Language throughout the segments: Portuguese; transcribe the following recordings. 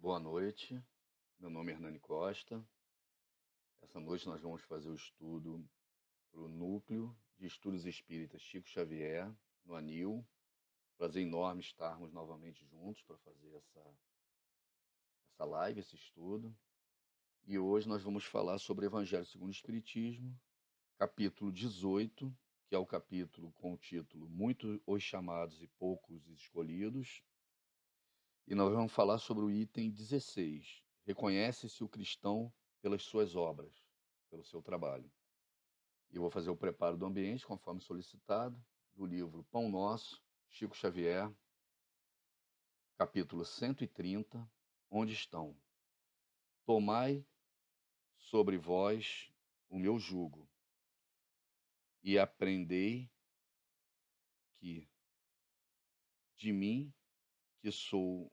Boa noite, meu nome é Hernani Costa. Essa noite nós vamos fazer o estudo para o Núcleo de Estudos Espíritas Chico Xavier, no ANIL. Prazer enorme estarmos novamente juntos para fazer essa live, esse estudo. E hoje nós vamos falar sobre o Evangelho segundo o Espiritismo, capítulo 18, que é o capítulo com o título Muitos os chamados e poucos os escolhidos. E nós vamos falar sobre o item 16. Reconhece-se o cristão pelas suas obras, pelo seu trabalho. E eu vou fazer o preparo do ambiente, conforme solicitado, do livro Pão Nosso, Chico Xavier, capítulo 130, onde estão: Tomai sobre vós o meu jugo, e aprendei que de mim, que sou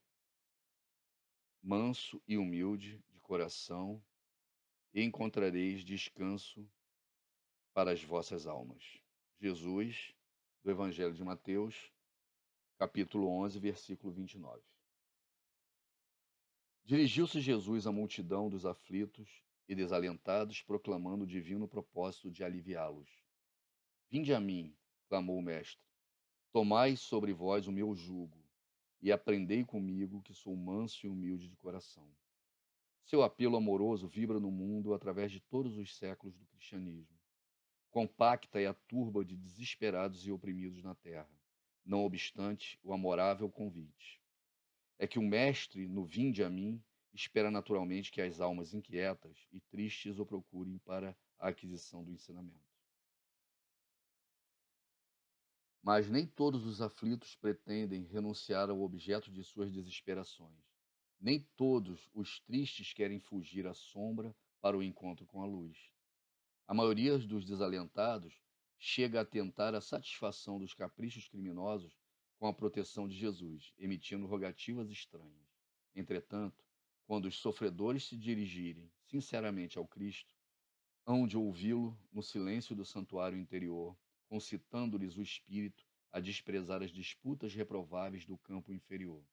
manso e humilde de coração, encontrareis descanso para as vossas almas. Jesus, do Evangelho de Mateus, capítulo 11, versículo 29. Dirigiu-se Jesus à multidão dos aflitos e desalentados, proclamando o divino propósito de aliviá-los. Vinde a mim, clamou o Mestre, tomai sobre vós o meu jugo e aprendei comigo, que sou manso e humilde de coração. Seu apelo amoroso vibra no mundo através de todos os séculos do cristianismo. Compacta é a turba de desesperados e oprimidos na terra. Não obstante o amorável convite. É que o Mestre, no vinde a mim, espera naturalmente que as almas inquietas e tristes o procurem para a aquisição do ensinamento. Mas nem todos os aflitos pretendem renunciar ao objeto de suas desesperações. Nem todos os tristes querem fugir à sombra para o encontro com a luz. A maioria dos desalentados chega a tentar a satisfação dos caprichos criminosos com a proteção de Jesus, emitindo rogativas estranhas. Entretanto, quando os sofredores se dirigirem sinceramente ao Cristo, hão de ouvi-lo no silêncio do santuário interior, concitando-lhes o espírito a desprezar as disputas reprováveis do campo inferior.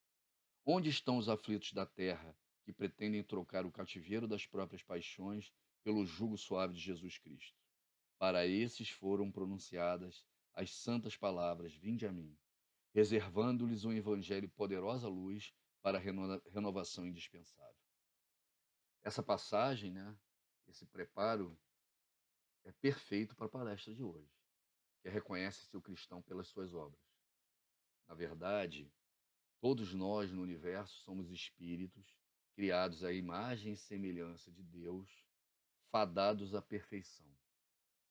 Onde estão os aflitos da terra que pretendem trocar o cativeiro das próprias paixões pelo jugo suave de Jesus Cristo? Para esses foram pronunciadas as santas palavras: Vinde a mim, reservando-lhes um evangelho poderosa luz para a renovação indispensável. Essa passagem, né, esse preparo é perfeito para a palestra de hoje, que reconhece-se o cristão pelas suas obras. Na verdade, todos nós no universo somos espíritos criados à imagem e semelhança de Deus, fadados à perfeição.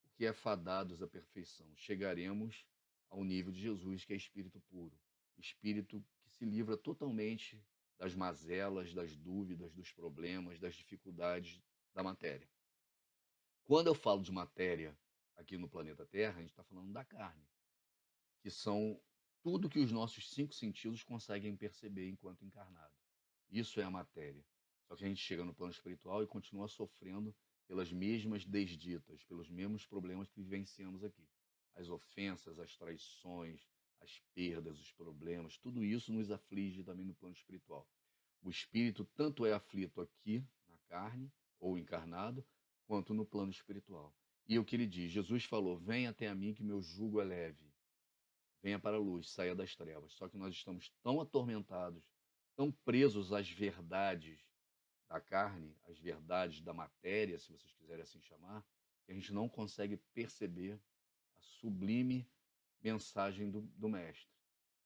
O que é fadados à perfeição? Chegaremos ao nível de Jesus, que é espírito puro, espírito que se livra totalmente das mazelas, das dúvidas, dos problemas, das dificuldades da matéria. Quando eu falo de matéria aqui no planeta Terra, a gente está falando da carne, que são tudo que os nossos 5 sentidos conseguem perceber enquanto encarnado. Isso é a matéria. Só que a gente chega no plano espiritual e continua sofrendo pelas mesmas desditas, pelos mesmos problemas que vivenciamos aqui. As ofensas, as traições, as perdas, os problemas, tudo isso nos aflige também no plano espiritual. O espírito tanto é aflito aqui, na carne, ou encarnado, quanto no plano espiritual. E o que ele diz? Jesus falou: venha até a mim que meu jugo é leve. Venha para a luz, saia das trevas. Só que nós estamos tão atormentados, tão presos às verdades da carne, às verdades da matéria, se vocês quiserem assim chamar, que a gente não consegue perceber a sublime mensagem do Mestre.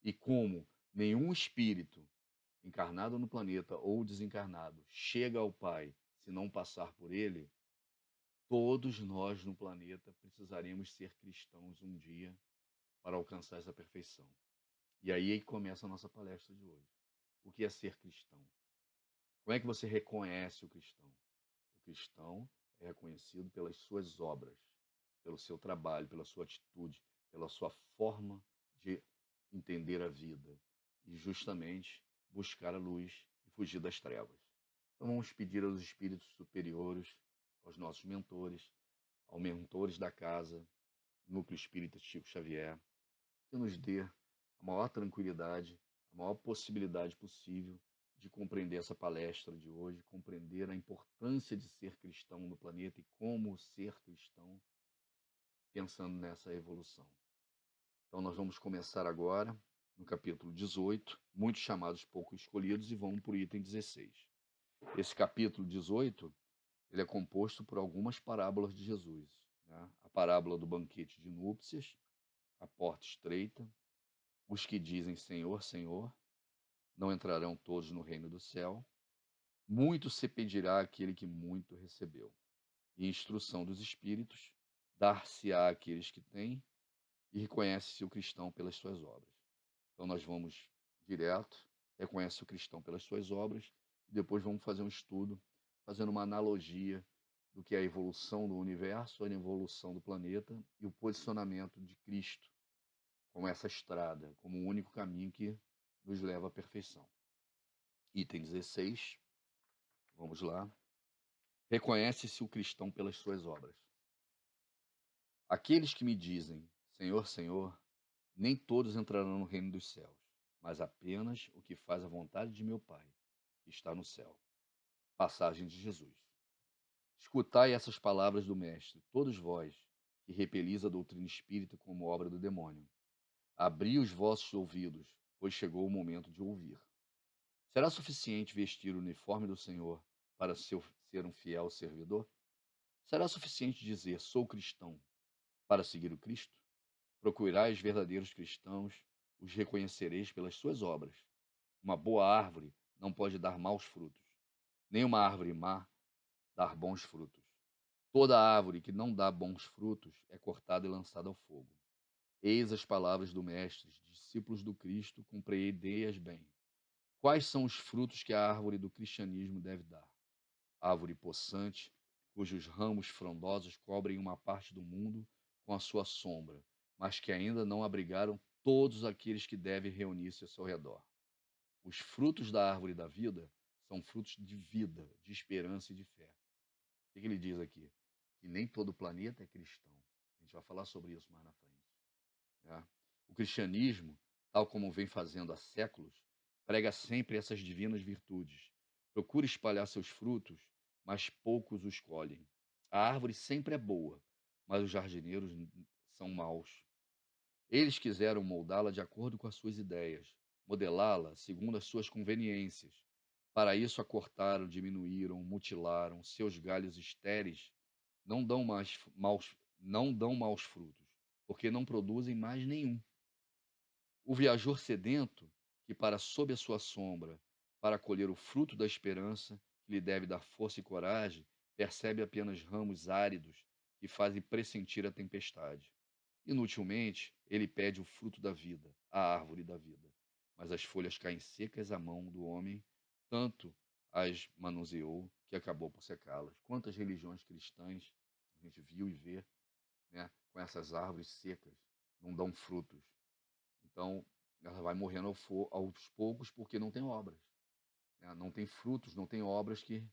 E como nenhum espírito, encarnado no planeta ou desencarnado, chega ao Pai se não passar por ele, todos nós no planeta precisaremos ser cristãos um dia para alcançar essa perfeição. E aí começa a nossa palestra de hoje. O que é ser cristão? Como é que você reconhece o cristão? O cristão é reconhecido pelas suas obras, pelo seu trabalho, pela sua atitude, pela sua forma de entender a vida e justamente buscar a luz e fugir das trevas. Então vamos pedir aos espíritos superiores, aos nossos mentores, aos mentores da casa, Núcleo Espírita Chico Xavier, que nos dê a maior tranquilidade, a maior possibilidade possível de compreender essa palestra de hoje, compreender a importância de ser cristão no planeta e como ser cristão, pensando nessa evolução. Então, nós vamos começar agora no capítulo 18, muitos chamados, poucos escolhidos, e vamos para o item 16. Esse capítulo 18, ele é composto por algumas parábolas de Jesus, né? A parábola do banquete de núpcias, a porta estreita, os que dizem Senhor, Senhor, não entrarão todos no reino do céu, muito se pedirá àquele que muito recebeu. E instrução dos espíritos, dar-se-á àqueles que têm, e reconhece-se o cristão pelas suas obras. Então nós vamos direto, reconhece o cristão pelas suas obras, e depois vamos fazer um estudo, fazendo uma analogia do que é a evolução do universo, a evolução do planeta e o posicionamento de Cristo como essa estrada, como o único caminho que nos leva à perfeição. Item 16, vamos lá. Reconhece-se o cristão pelas suas obras. Aqueles que me dizem, Senhor, Senhor, nem todos entrarão no reino dos céus, mas apenas o que faz a vontade de meu Pai, que está no céu. Passagem de Jesus. Escutai essas palavras do Mestre, todos vós, que repelis a doutrina espírita como obra do demônio. Abri os vossos ouvidos, pois chegou o momento de ouvir. Será suficiente vestir o uniforme do Senhor para ser um fiel servidor? Será suficiente dizer, sou cristão, para seguir o Cristo? Procurai os verdadeiros cristãos, os reconhecereis pelas suas obras. Uma boa árvore não pode dar maus frutos, nem uma árvore má dar bons frutos. Toda árvore que não dá bons frutos é cortada e lançada ao fogo. Eis as palavras do Mestre, discípulos do Cristo, compreendei-as bem. Quais são os frutos que a árvore do cristianismo deve dar? Árvore possante, cujos ramos frondosos cobrem uma parte do mundo com a sua sombra, mas que ainda não abrigaram todos aqueles que devem reunir-se ao seu redor. Os frutos da árvore da vida são frutos de vida, de esperança e de fé. O que ele diz aqui? Que nem todo o planeta é cristão. A gente vai falar sobre isso mais na frente, né? O cristianismo, tal como vem fazendo há séculos, prega sempre essas divinas virtudes. Procura espalhar seus frutos, mas poucos os colhem. A árvore sempre é boa, mas os jardineiros são maus. Eles quiseram moldá-la de acordo com as suas ideias, modelá-la segundo as suas conveniências. Para isso a cortaram, diminuíram, mutilaram, seus galhos estéreis não dão não dão maus frutos, porque não produzem mais nenhum. O viajor sedento, que para sob a sua sombra, para colher o fruto da esperança, que lhe deve dar força e coragem, percebe apenas ramos áridos que fazem pressentir a tempestade. Inutilmente, ele pede o fruto da vida, a árvore da vida. Mas as folhas caem secas à mão do homem, tanto as manuseou que acabou por secá-las. Quantas religiões cristãs a gente viu e vê, né, com essas árvores secas, não dão frutos. Então, ela vai morrendo aos poucos porque não tem obras, né? Não tem frutos, não tem obras que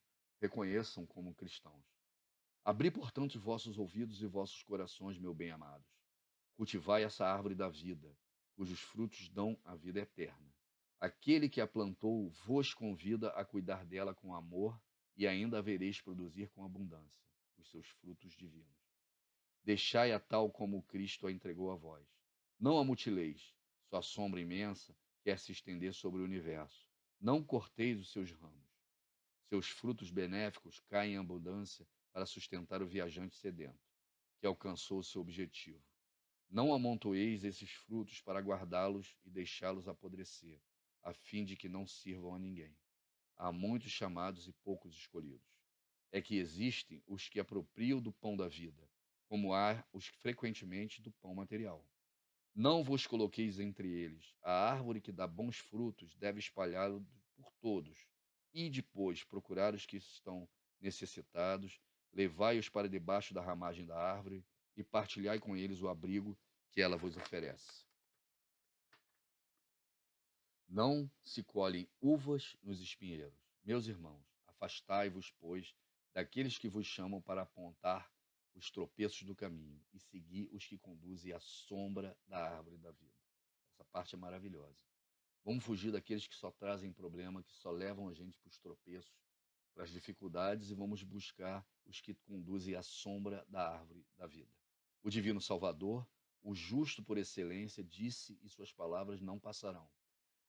reconheçam como cristãos. Abri, portanto, os vossos ouvidos e vossos corações, meu bem-amados. Cultivai essa árvore da vida, cujos frutos dão a vida eterna. Aquele que a plantou vos convida a cuidar dela com amor e ainda havereis produzir com abundância os seus frutos divinos. Deixai-a tal como o Cristo a entregou a vós. Não a mutileis, sua sombra imensa quer se estender sobre o universo. Não corteis os seus ramos. Seus frutos benéficos caem em abundância para sustentar o viajante sedento, que alcançou o seu objetivo. Não amontoeis esses frutos para guardá-los e deixá-los apodrecer, a fim de que não sirvam a ninguém. Há muitos chamados e poucos escolhidos. É que existem os que apropriam do pão da vida, como há os que frequentemente do pão material. Não vos coloqueis entre eles. A árvore que dá bons frutos deve espalhá-lo por todos. E depois procurar os que estão necessitados, levai-os para debaixo da ramagem da árvore e partilhai com eles o abrigo que ela vos oferece. Não se colhem uvas nos espinheiros. Meus irmãos, afastai-vos, pois, daqueles que vos chamam para apontar os tropeços do caminho e segui os que conduzem à sombra da árvore da vida. Essa parte é maravilhosa. Vamos fugir daqueles que só trazem problema, que só levam a gente para os tropeços, para as dificuldades, e vamos buscar os que conduzem à sombra da árvore da vida. O divino Salvador, o justo por excelência, disse e suas palavras não passarão.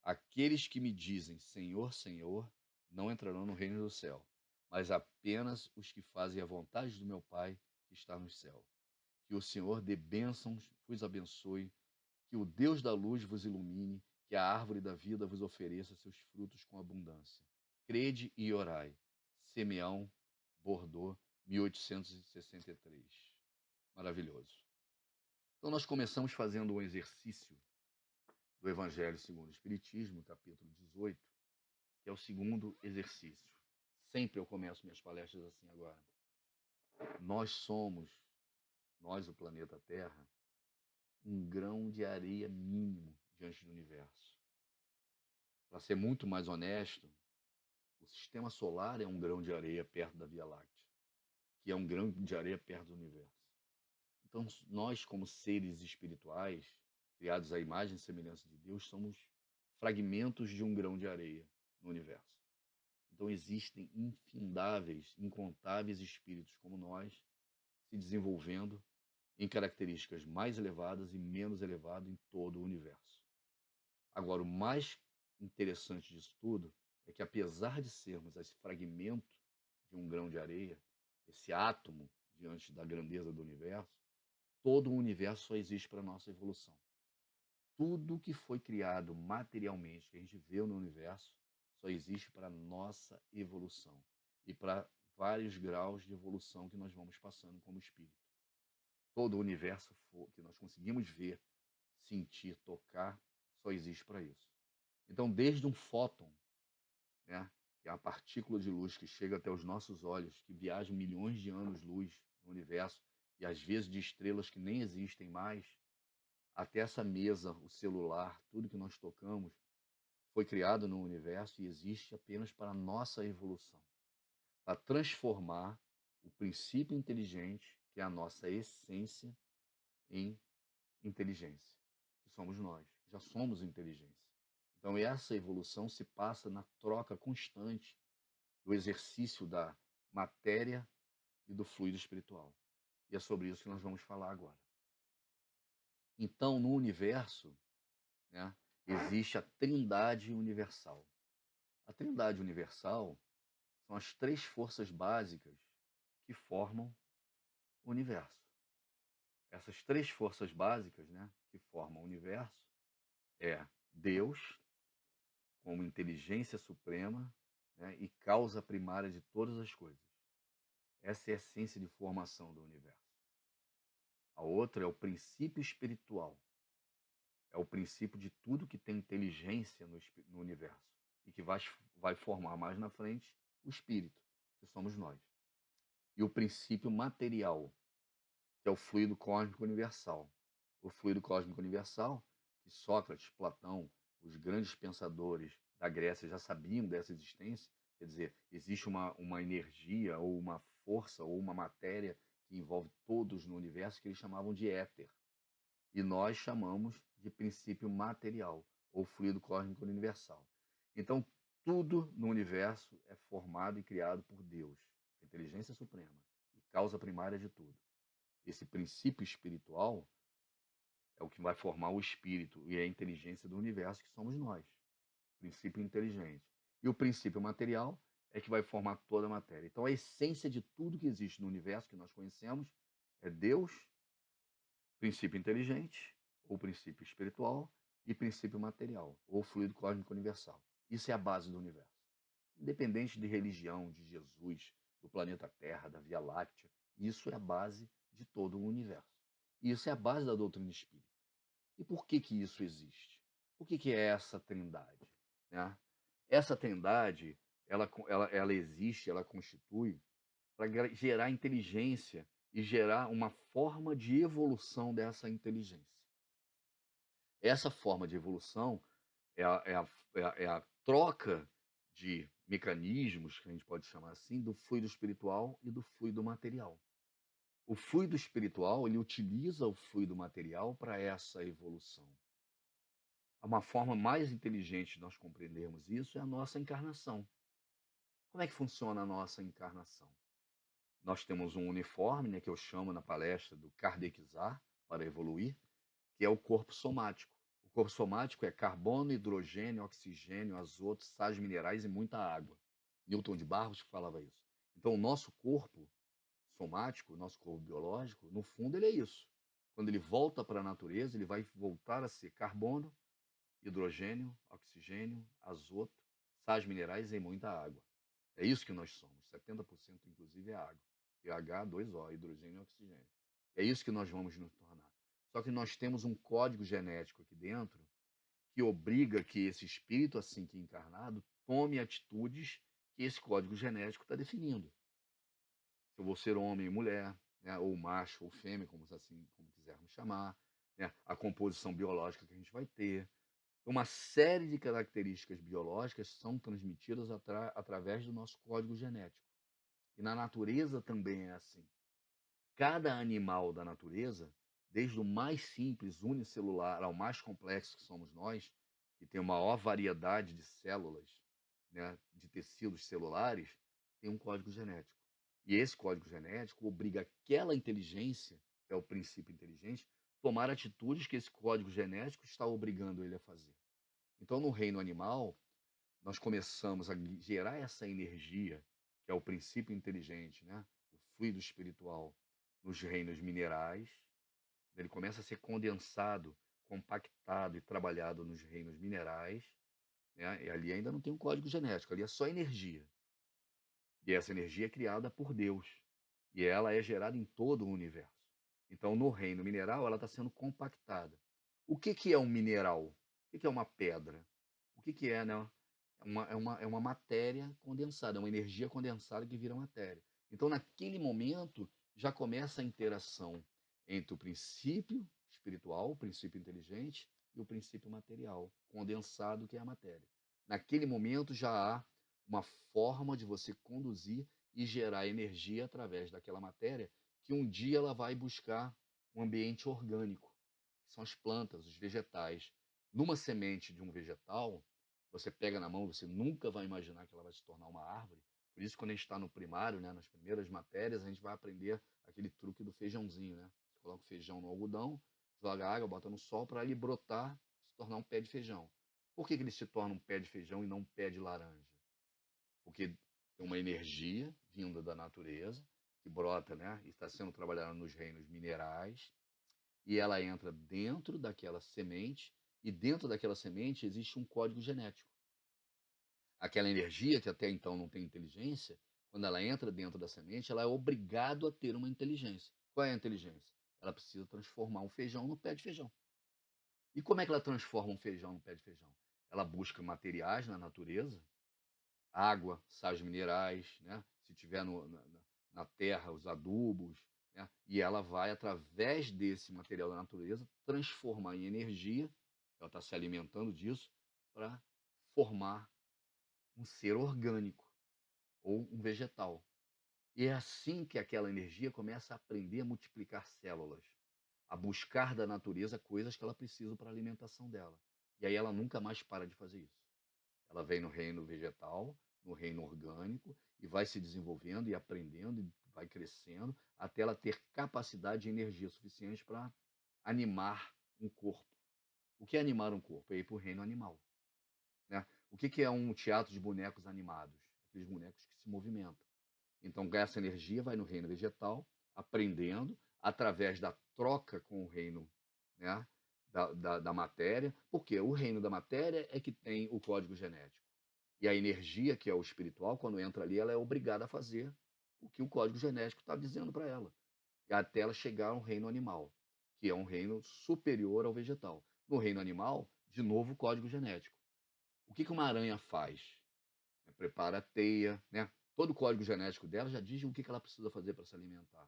Aqueles que me dizem Senhor, Senhor, não entrarão no reino do céu, mas apenas os que fazem a vontade do meu Pai que está no céu. Que o Senhor dê bênçãos, vos abençoe, que o Deus da luz vos ilumine, que a árvore da vida vos ofereça seus frutos com abundância. Crede e orai. Simeão, Bordeaux, 1863. Maravilhoso. Então nós começamos fazendo um exercício do Evangelho segundo o Espiritismo, capítulo 18, que é o segundo exercício. Sempre eu começo minhas palestras assim agora. Nós, o planeta Terra, um grão de areia mínimo diante do universo. Para ser muito mais honesto, o sistema solar é um grão de areia perto da Via Láctea, que é um grão de areia perto do universo. Então, nós, como seres espirituais, criados à imagem e semelhança de Deus, somos fragmentos de um grão de areia no universo. Então, existem infindáveis, incontáveis espíritos como nós se desenvolvendo em características mais elevadas e menos elevadas em todo o universo. Agora, o mais interessante disso tudo é que, apesar de sermos esse fragmento de um grão de areia, esse átomo diante da grandeza do universo, todo o universo só existe para a nossa evolução. Tudo que foi criado materialmente, que a gente vê no universo, só existe para a nossa evolução e para vários graus de evolução que nós vamos passando como espírito. Todo o universo que nós conseguimos ver, sentir, tocar, só existe para isso. Então, desde um fóton, né, que é uma partícula de luz que chega até os nossos olhos, que viaja milhões de anos-luz no universo, e às vezes de estrelas que nem existem mais, até essa mesa, o celular, tudo que nós tocamos, foi criado no universo e existe apenas para a nossa evolução, para transformar o princípio inteligente, que é a nossa essência, em inteligência, que somos nós. Já somos inteligência. Então, essa evolução se passa na troca constante do exercício da matéria e do fluido espiritual. E é sobre isso que nós vamos falar agora. Então, no universo, né, existe a Trindade Universal. A Trindade Universal são as três forças básicas que formam o universo. Essas três forças básicas, né, que formam o universo é Deus, como inteligência suprema, né, e causa primária de todas as coisas. Essa é a essência de formação do universo. A outra é o princípio espiritual. É o princípio de tudo que tem inteligência no universo e que vai formar mais na frente o espírito, que somos nós. E o princípio material, que é o fluido cósmico universal. O fluido cósmico universal, que Sócrates, Platão, os grandes pensadores da Grécia já sabiam dessa existência, quer dizer, existe uma energia ou uma força ou uma matéria que envolve todos no universo que eles chamavam de éter. E nós chamamos de princípio material, ou fluido cósmico universal. Então, tudo no universo é formado e criado por Deus, a inteligência suprema, e causa primária de tudo. Esse princípio espiritual é o que vai formar o espírito e a inteligência do universo, que somos nós. Princípio inteligente. E o princípio material é que vai formar toda a matéria. Então, a essência de tudo que existe no universo que nós conhecemos é Deus, princípio inteligente, ou princípio espiritual, e princípio material, ou fluido cósmico universal. Isso é a base do universo. Independente de religião, de Jesus, do planeta Terra, da Via Láctea, isso é a base de todo o universo. E isso é a base da doutrina espírita. E por que que isso existe? O que que é essa trindade? Né? Essa trindade, ela existe, ela constitui para gerar inteligência e gerar uma forma de evolução dessa inteligência. Essa forma de evolução é a troca de mecanismos, que a gente pode chamar assim, do fluido espiritual e do fluido material. O fluido espiritual, ele utiliza o fluido material para essa evolução. uma forma mais inteligente de nós compreendermos isso é a nossa encarnação. Como é que funciona a nossa encarnação? Nós temos um uniforme, né, que eu chamo na palestra do Kardecizar, para evoluir, que é o corpo somático. O corpo somático é carbono, hidrogênio, oxigênio, azoto, sais minerais e muita água. Newton de Barros que falava isso. Então, o nosso corpo somático, o nosso corpo biológico, no fundo, ele é isso. Quando ele volta para a natureza, ele vai voltar a ser carbono, hidrogênio, oxigênio, azoto, sais minerais e muita água. É isso que nós somos. 70% inclusive é água. pH 2O, hidrogênio e oxigênio. É isso que nós vamos nos tornar. Só que nós temos um código genético aqui dentro que obriga que esse espírito, assim que encarnado, tome atitudes que esse código genético está definindo. Se eu vou ser homem e mulher, né, ou macho ou fêmea, como assim, como quisermos chamar, né, a composição biológica que a gente vai ter, uma série de características biológicas são transmitidas através do nosso código genético. E na natureza também é assim. Cada animal da natureza, desde o mais simples, unicelular, ao mais complexo que somos nós, que tem uma maior variedade de células, né, de tecidos celulares, tem um código genético. E esse código genético obriga aquela inteligência, que é o princípio inteligente, tomar atitudes que esse código genético está obrigando ele a fazer. Então, no reino animal, nós começamos a gerar essa energia, que é o princípio inteligente, né? O fluido espiritual, nos reinos minerais. Ele começa a ser condensado, compactado e trabalhado nos reinos minerais, né? E ali ainda não tem um código genético, ali é só energia. E essa energia é criada por Deus. E ela é gerada em todo o universo. Então, no reino mineral, ela está sendo compactada. O que, que é um mineral? O que, que é uma pedra? O que, que é, né? É uma matéria condensada, é uma energia condensada que vira matéria. Então, naquele momento, já começa a interação entre o princípio espiritual, o princípio inteligente, e o princípio material, condensado, que é a matéria. Naquele momento, já há uma forma de você conduzir e gerar energia através daquela matéria, que um dia ela vai buscar um ambiente orgânico, que são as plantas, os vegetais. Numa semente de um vegetal, você pega na mão, você nunca vai imaginar que ela vai se tornar uma árvore. Por isso, quando a gente está no primário, né, nas primeiras matérias, a gente vai aprender aquele truque do feijãozinho, né? Você coloca o feijão no algodão, joga água, bota no sol para ele brotar, se tornar um pé de feijão. Por que, que ele se torna um pé de feijão e não um pé de laranja? Porque tem uma energia vinda da natureza, que brota, né, e está sendo trabalhada nos reinos minerais, e ela entra dentro daquela semente, e dentro daquela semente existe um código genético. Aquela energia que até então não tem inteligência, quando ela entra dentro da semente, ela é obrigada a ter uma inteligência. Qual é a inteligência? Ela precisa transformar um feijão no pé de feijão. E como é que ela transforma um feijão no pé de feijão? Ela busca materiais na natureza, água, sais minerais, né? Se tiver na terra, os adubos, né? E ela vai, através desse material da natureza, transformar em energia, ela está se alimentando disso, para formar um ser orgânico ou um vegetal. E é assim que aquela energia começa a aprender a multiplicar células, a buscar da natureza coisas que ela precisa para a alimentação dela. E aí ela nunca mais para de fazer isso. Ela vem no reino vegetal, no reino orgânico, e vai se desenvolvendo e aprendendo, e vai crescendo, até ela ter capacidade de energia suficiente para animar um corpo. O que é animar um corpo? É ir para o reino animal. Né? O que é um teatro de bonecos animados? Aqueles bonecos que se movimentam. Então, essa energia vai no reino vegetal, aprendendo, através da troca com o reino, né, da matéria, porque o reino da matéria é que tem o código genético. E a energia, que é o espiritual, quando entra ali, ela é obrigada a fazer o que o código genético está dizendo para ela, até ela chegar ao reino animal, que é um reino superior ao vegetal. No reino animal, de novo, o código genético. O que uma aranha faz? Prepara a teia, né? Todo o código genético dela já diz o que ela precisa fazer para se alimentar.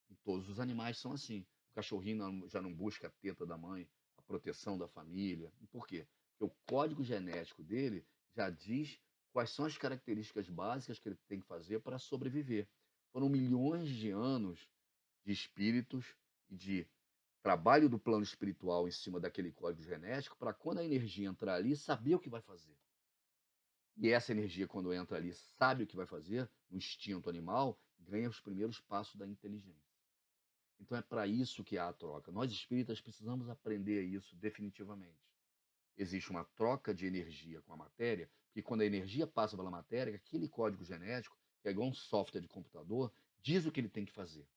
E todos os animais são assim. O cachorrinho já não busca a teta da mãe, a proteção da família. E por quê? Porque o código genético dele já diz quais são as características básicas que ele tem que fazer para sobreviver. Foram milhões de anos de espíritos e de trabalho do plano espiritual em cima daquele código genético para quando a energia entrar ali, saber o que vai fazer. E essa energia, quando entra ali, sabe o que vai fazer, no instinto animal, ganha os primeiros passos da inteligência. Então é para isso que há a troca. Nós espíritas precisamos aprender isso definitivamente. Existe uma troca de energia com a matéria, porque quando a energia passa pela matéria, aquele código genético, que é igual um software de computador, diz o que ele tem que fazer.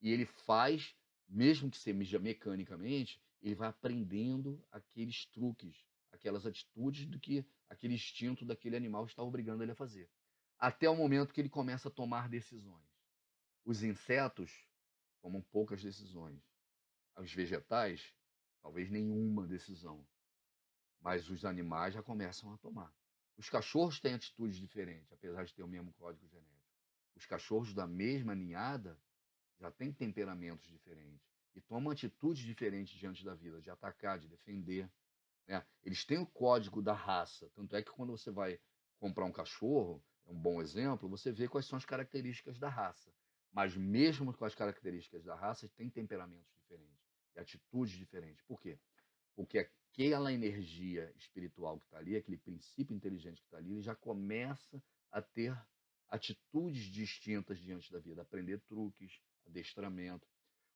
E ele faz, mesmo que seja mecanicamente, ele vai aprendendo aqueles truques, aquelas atitudes do que aquele instinto daquele animal está obrigando ele a fazer. Até o momento que ele começa a tomar decisões. Os insetos tomam poucas decisões. Os vegetais, talvez nenhuma decisão. Mas os animais já começam a tomar. Os cachorros têm atitudes diferentes, apesar de ter o mesmo código genético. Os cachorros da mesma ninhada já têm temperamentos diferentes e tomam atitudes diferentes diante da vida, de atacar, de defender, né? Eles têm o código da raça, tanto é que quando você vai comprar um cachorro, é um bom exemplo, você vê quais são as características da raça. Mas mesmo com as características da raça, tem temperamentos diferentes e atitudes diferentes. Por quê? Porque aquela energia espiritual que está ali, aquele princípio inteligente que está ali, ele já começa a ter atitudes distintas diante da vida, aprender truques, adestramento.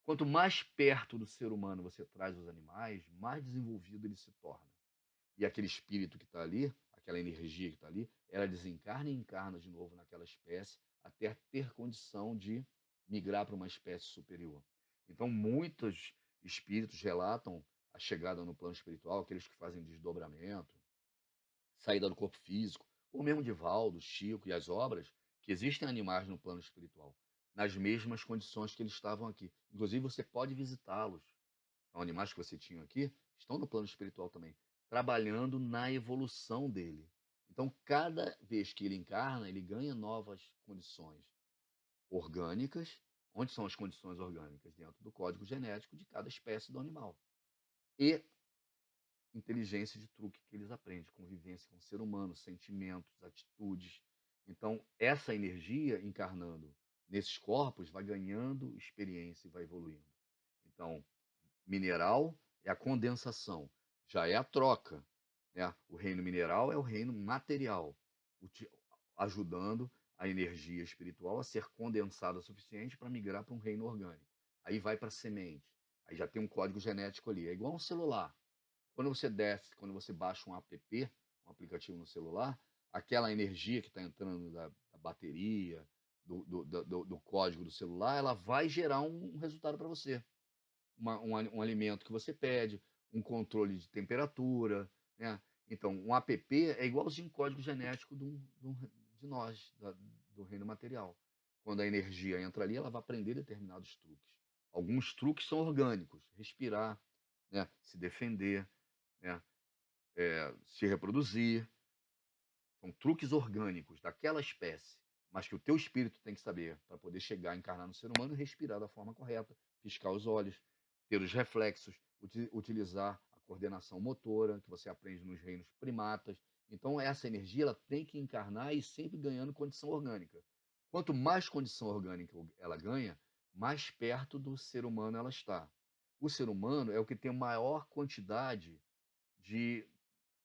Quanto mais perto do ser humano você traz os animais, mais desenvolvido ele se torna. E aquele espírito que está ali, aquela energia que está ali, ela desencarna e encarna de novo naquela espécie até ter condição de migrar para uma espécie superior. Então, muitos espíritos relatam a chegada no plano espiritual, aqueles que fazem desdobramento, saída do corpo físico, ou mesmo de Valdo, Chico e as obras, que existem animais no plano espiritual, nas mesmas condições que eles estavam aqui. Inclusive, você pode visitá-los. São animais que você tinha aqui, estão no plano espiritual também, trabalhando na evolução dele. Então, cada vez que ele encarna, ele ganha novas condições orgânicas. Onde são as condições orgânicas? Dentro do código genético de cada espécie do animal. E inteligência de truque que eles aprendem, convivência com o ser humano, sentimentos, atitudes. Então, essa energia encarnando nesses corpos vai ganhando experiência e vai evoluindo. Então, mineral é a condensação, já é a troca, né? O reino mineral é o reino material, ajudando a energia espiritual a ser condensada o suficiente para migrar para um reino orgânico. Aí vai para a semente, aí já tem um código genético ali. É igual um celular. Quando você desce, quando você baixa um app, um aplicativo no celular, aquela energia que está entrando da bateria, do código do celular, ela vai gerar um resultado para você. Um alimento que você pede, um controle de temperatura, né? Então, um app é igualzinho um código genético de nós, do reino material. Quando a energia entra ali, ela vai aprender determinados truques. Alguns truques são orgânicos, respirar, né? Se defender, né? Se reproduzir. São truques orgânicos daquela espécie, mas que o teu espírito tem que saber para poder chegar a encarnar no ser humano e respirar da forma correta, piscar os olhos, ter os reflexos, utilizar a coordenação motora que você aprende nos reinos primatas. Então, essa energia ela tem que encarnar e sempre ganhando condição orgânica. Quanto mais condição orgânica ela ganha, mais perto do ser humano ela está. O ser humano é o que tem maior quantidade de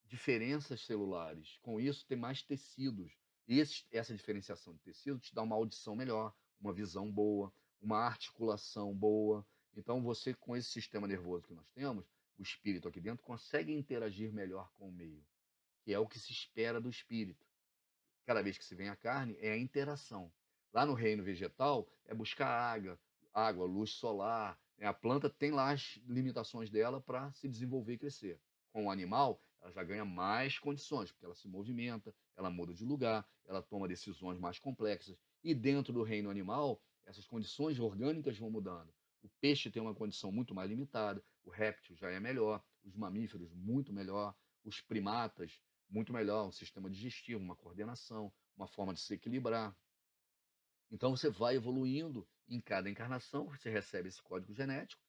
diferenças celulares. Com isso, tem mais tecidos. E essa diferenciação de tecido te dá uma audição melhor, uma visão boa, uma articulação boa. Então, você, com esse sistema nervoso que nós temos, o espírito aqui dentro consegue interagir melhor com o meio, que é o que se espera do espírito. Cada vez que se vem a carne, é a interação. Lá no reino vegetal, é buscar água, luz solar. Né? A planta tem lá as limitações dela para se desenvolver e crescer. Com o animal, ela já ganha mais condições, porque ela se movimenta, ela muda de lugar, ela toma decisões mais complexas. E dentro do reino animal, essas condições orgânicas vão mudando. O peixe tem uma condição muito mais limitada, o réptil já é melhor, os mamíferos muito melhor, os primatas muito melhor, um sistema digestivo, uma coordenação, uma forma de se equilibrar. Então você vai evoluindo em cada encarnação, você recebe esse código genético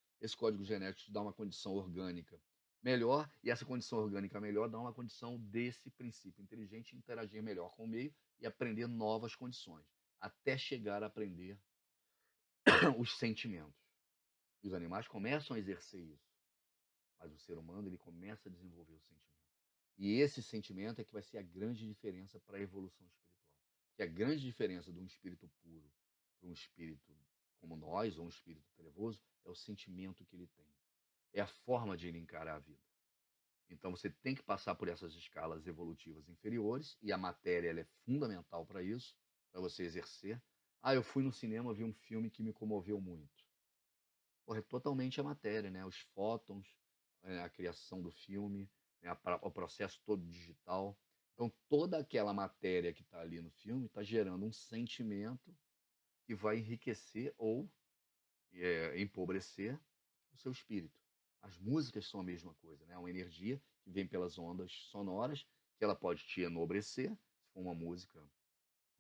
te dá uma condição orgânica melhor, e essa condição orgânica melhor dá uma condição desse princípio inteligente interagir melhor com o meio e aprender novas condições, até chegar a aprender os sentimentos. Os animais começam a exercer isso, mas o ser humano ele começa a desenvolver o sentimento. E esse sentimento é que vai ser a grande diferença para a evolução espiritual. Que a grande diferença de um espírito puro para um espírito como nós, ou um espírito trevoso, é o sentimento que ele tem. É a forma de ele encarar a vida. Então você tem que passar por essas escalas evolutivas inferiores, e a matéria ela é fundamental para isso, para você exercer. Ah, eu fui no cinema, vi um filme que me comoveu muito. Porra, é totalmente a matéria, né? Os fótons, a criação do filme, né? O processo todo digital. Então, toda aquela matéria que está ali no filme está gerando um sentimento que vai enriquecer ou empobrecer o seu espírito. As músicas são a mesma coisa, né? É uma energia que vem pelas ondas sonoras, que ela pode te enobrecer, se for uma música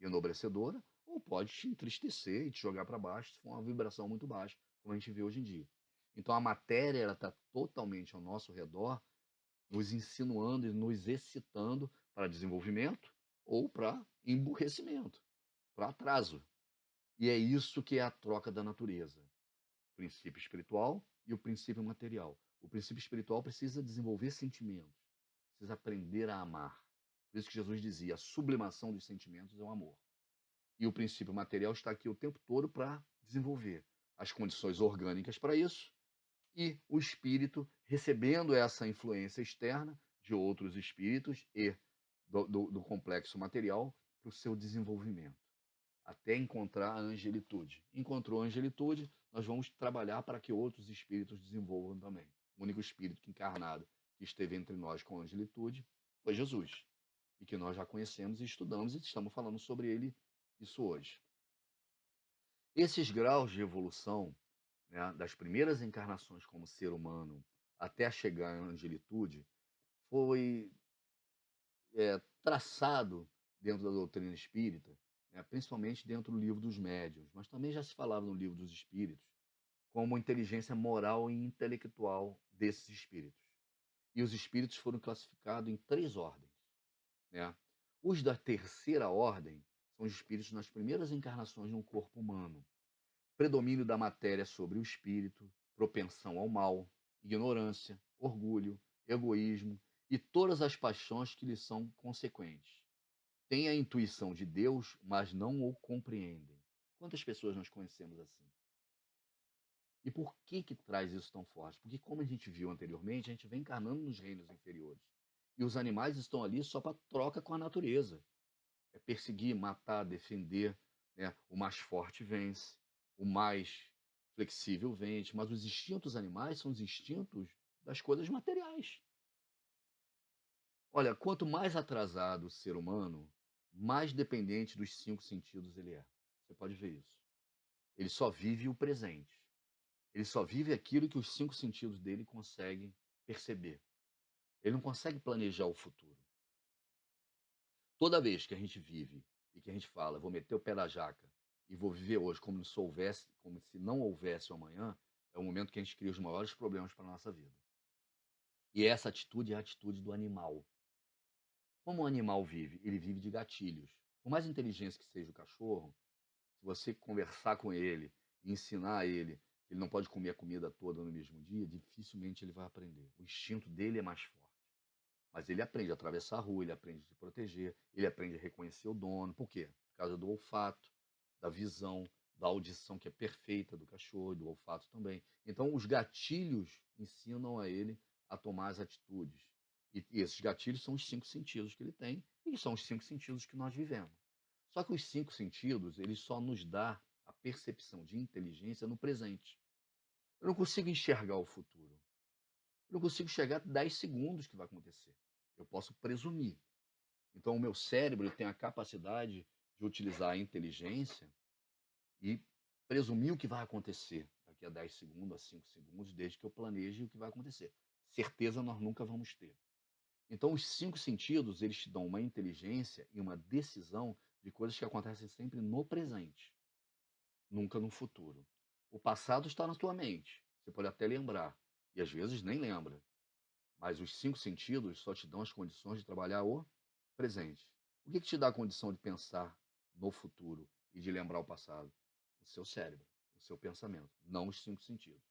enobrecedora, ou pode te entristecer e te jogar para baixo se for uma vibração muito baixa, como a gente vê hoje em dia. Então a matéria está totalmente ao nosso redor, nos insinuando e nos excitando para desenvolvimento ou para emburrecimento, para atraso. E é isso que é a troca da natureza. O princípio espiritual e o princípio material. O princípio espiritual precisa desenvolver sentimentos, precisa aprender a amar. Por isso que Jesus dizia, a sublimação dos sentimentos é o amor. E o princípio material está aqui o tempo todo para desenvolver as condições orgânicas para isso, e o espírito recebendo essa influência externa de outros espíritos e do complexo material para o seu desenvolvimento, até encontrar a angelitude. Encontrou a angelitude, nós vamos trabalhar para que outros espíritos desenvolvam também. O único espírito que encarnado que esteve entre nós com a angelitude foi Jesus, e que nós já conhecemos e estudamos e estamos falando sobre ele isso hoje. Esses graus de evolução, né, das primeiras encarnações como ser humano até chegar à angelitude, foi traçado dentro da doutrina espírita, né, principalmente dentro do livro dos médiuns, mas também já se falava no livro dos espíritos, como a inteligência moral e intelectual desses espíritos. E os espíritos foram classificados em 3 ordens. Né? Os da terceira ordem são os espíritos nas primeiras encarnações no corpo humano. Predomínio da matéria sobre o espírito, propensão ao mal, ignorância, orgulho, egoísmo e todas as paixões que lhe são consequentes. Têm a intuição de Deus, mas não o compreendem. Quantas pessoas nós conhecemos assim? E por que traz isso tão forte? Porque, como a gente viu anteriormente, a gente vem encarnando nos reinos inferiores. E os animais estão ali só para troca com a natureza. É perseguir, matar, defender, né? O mais forte vence, o mais flexível vence, mas os instintos animais são os instintos das coisas materiais. Olha, quanto mais atrasado o ser humano, mais dependente dos 5 sentidos ele é. Você pode ver isso. Ele só vive o presente. Ele só vive aquilo que os 5 sentidos dele conseguem perceber. Ele não consegue planejar o futuro. Toda vez que a gente vive e que a gente fala, vou meter o pé na jaca e vou viver hoje como se não houvesse o amanhã, é o momento que a gente cria os maiores problemas para a nossa vida. E essa atitude é a atitude do animal. Como o animal vive? Ele vive de gatilhos. Por mais inteligente que seja o cachorro, se você conversar com ele e ensinar ele que ele não pode comer a comida toda no mesmo dia, dificilmente ele vai aprender. O instinto dele é mais forte. Mas ele aprende a atravessar a rua, ele aprende a se proteger, ele aprende a reconhecer o dono. Por quê? Por causa do olfato, da visão, da audição que é perfeita do cachorro, do olfato também. Então, os gatilhos ensinam a ele a tomar as atitudes. E esses gatilhos são os 5 sentidos que ele tem, e são os 5 sentidos que nós vivemos. Só que os 5 sentidos, eles só nos dá a percepção de inteligência no presente. Eu não consigo enxergar o futuro. Eu não consigo chegar a 10 segundos que vai acontecer. Eu posso presumir. Então, o meu cérebro tem a capacidade de utilizar a inteligência e presumir o que vai acontecer daqui a 10 segundos, a 5 segundos, desde que eu planeje o que vai acontecer. Certeza nós nunca vamos ter. Então, os 5 sentidos, eles te dão uma inteligência e uma decisão de coisas que acontecem sempre no presente, nunca no futuro. O passado está na tua mente. Você pode até lembrar, e às vezes nem lembra. Mas os 5 sentidos só te dão as condições de trabalhar o presente. O que te dá a condição de pensar no futuro e de lembrar o passado? O seu cérebro, o seu pensamento, não os 5 sentidos.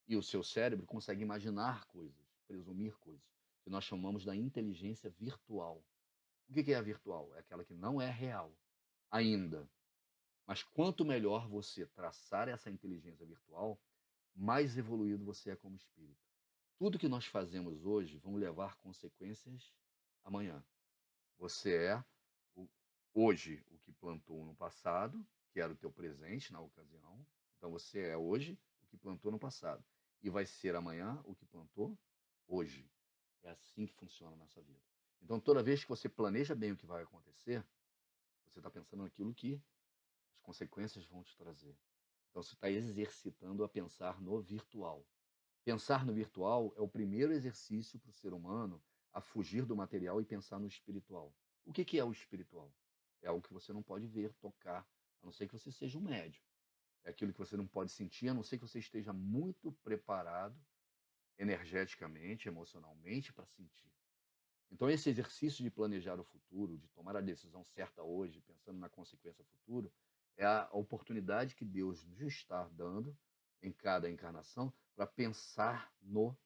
E o seu cérebro consegue imaginar coisas, presumir coisas, que nós chamamos da inteligência virtual. O que que é a virtual? É aquela que não é real, ainda. Mas quanto melhor você traçar essa inteligência virtual, mais evoluído você é como espírito. Tudo que nós fazemos hoje vão levar consequências amanhã. Você é o hoje o que plantou no passado, que era o teu presente na ocasião. Então você é hoje o que plantou no passado e vai ser amanhã o que plantou hoje. É assim que funciona a nossa vida. Então toda vez que você planeja bem o que vai acontecer, você está pensando naquilo que as consequências vão te trazer. Então você está exercitando a pensar no virtual. Pensar no virtual é o primeiro exercício para o ser humano a fugir do material e pensar no espiritual. O que que é o espiritual? É algo que você não pode ver, tocar, a não ser que você seja um médium. É aquilo que você não pode sentir, a não ser que você esteja muito preparado energeticamente, emocionalmente para sentir. Então, esse exercício de planejar o futuro, de tomar a decisão certa hoje, pensando na consequência futura, é a oportunidade que Deus nos está dando em cada encarnação para pensar no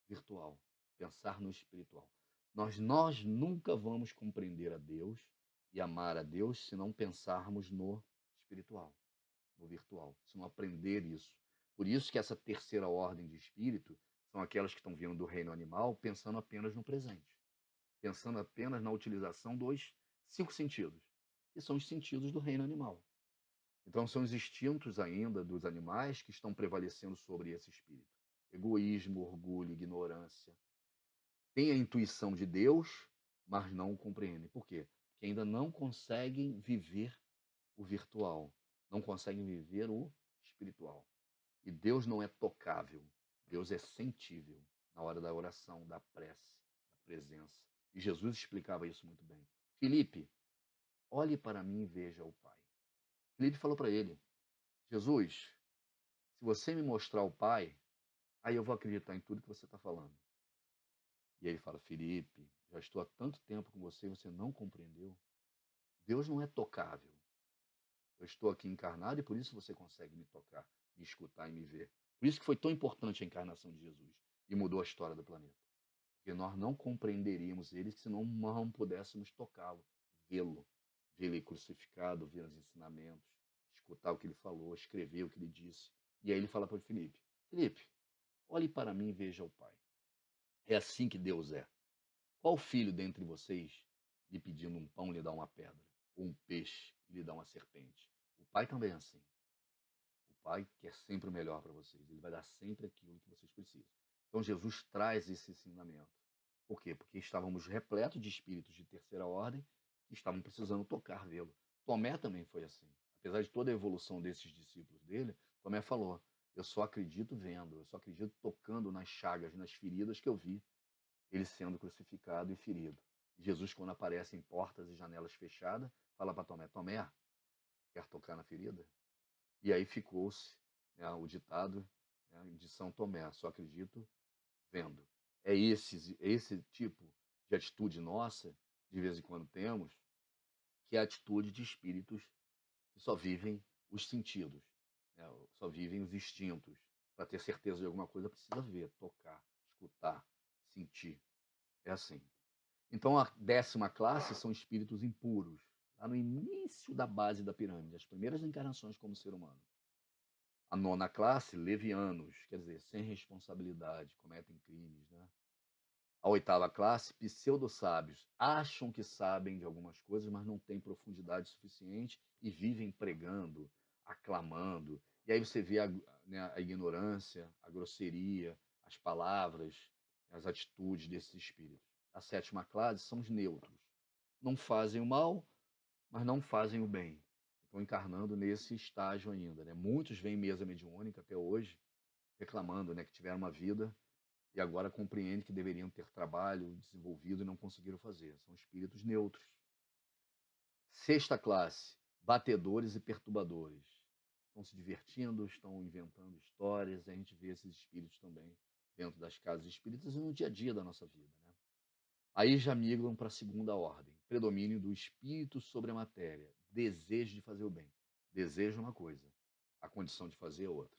virtual, pensar no espiritual. Nós nunca vamos compreender a Deus e amar a Deus se não pensarmos no espiritual, no virtual, se não aprender isso. Por isso que essa terceira ordem de espírito são aquelas que estão vindo do reino animal, pensando apenas no presente, pensando apenas na utilização dos cinco sentidos, que são os sentidos do reino animal. Então, são os instintos ainda dos animais que estão prevalecendo sobre esse espírito. Egoísmo, orgulho, ignorância. Têm a intuição de Deus, mas não o compreendem. Por quê? Porque ainda não conseguem viver o virtual, não conseguem viver o espiritual. E Deus não é tocável, Deus é sentível na hora da oração, da prece, da presença. E Jesus explicava isso muito bem. Filipe, olhe para mim e veja o Pai. Filipe falou para ele: Jesus, se você me mostrar o Pai, aí eu vou acreditar em tudo que você está falando. E ele fala: Filipe, já estou há tanto tempo com você e você não compreendeu. Deus não é tocável. Eu estou aqui encarnado e por isso você consegue me tocar, me escutar e me ver. Por isso que foi tão importante a encarnação de Jesus e mudou a história do planeta. Porque nós não compreenderíamos ele se não pudéssemos tocá-lo, vê-lo, ver ele crucificado, ver os ensinamentos, escutar o que ele falou, escrever o que ele disse. E aí ele fala para o Filipe: Filipe, olhe para mim e veja o Pai. É assim que Deus é. Qual filho dentre vocês, lhe pedindo um pão, lhe dá uma pedra? Ou um peixe, lhe dá uma serpente? O Pai também é assim. O Pai quer sempre o melhor para vocês. Ele vai dar sempre aquilo que vocês precisam. Então Jesus traz esse ensinamento. Por quê? Porque estávamos repletos de espíritos de terceira ordem que estavam precisando tocar, vê-lo. Tomé também foi assim. Apesar de toda a evolução desses discípulos dele, Tomé falou: eu só acredito vendo, eu só acredito tocando nas chagas, nas feridas que eu vi ele sendo crucificado e ferido. Jesus, quando aparece em portas e janelas fechadas, fala para Tomé: Tomé, quer tocar na ferida? E aí ficou-se, né, o ditado, né, de São Tomé: só acredito vendo. É esse tipo de atitude nossa, de vez em quando temos, que é a atitude de espíritos que só vivem os sentidos, né, só vivem os instintos. Para ter certeza de alguma coisa, precisa ver, tocar, escutar, sentir. É assim. Então, a 10ª classe são espíritos impuros, lá no início da base da pirâmide, as primeiras encarnações como ser humano. A 9ª classe, levianos, quer dizer, sem responsabilidade, cometem crimes, né? A 8ª classe, pseudo-sábios, acham que sabem de algumas coisas, mas não têm profundidade suficiente e vivem pregando, aclamando. E aí você vê né, a ignorância, a grosseria, as palavras, as atitudes desses espíritos. A 7ª classe são os neutros. Não fazem o mal, mas não fazem o bem. Estão encarnando nesse estágio ainda. Né? Muitos vêm em mesa mediúnica até hoje, reclamando, né, que tiveram uma vida e agora compreendem que deveriam ter trabalho desenvolvido e não conseguiram fazer. São espíritos neutros. 6ª classe, batedores e perturbadores. Estão se divertindo, estão inventando histórias, e a gente vê esses espíritos também dentro das casas espíritas e no dia a dia da nossa vida. Né? Aí já migram para a 2ª ordem, predomínio do espírito sobre a matéria, desejo de fazer o bem. Desejo é uma coisa, a condição de fazer é outra.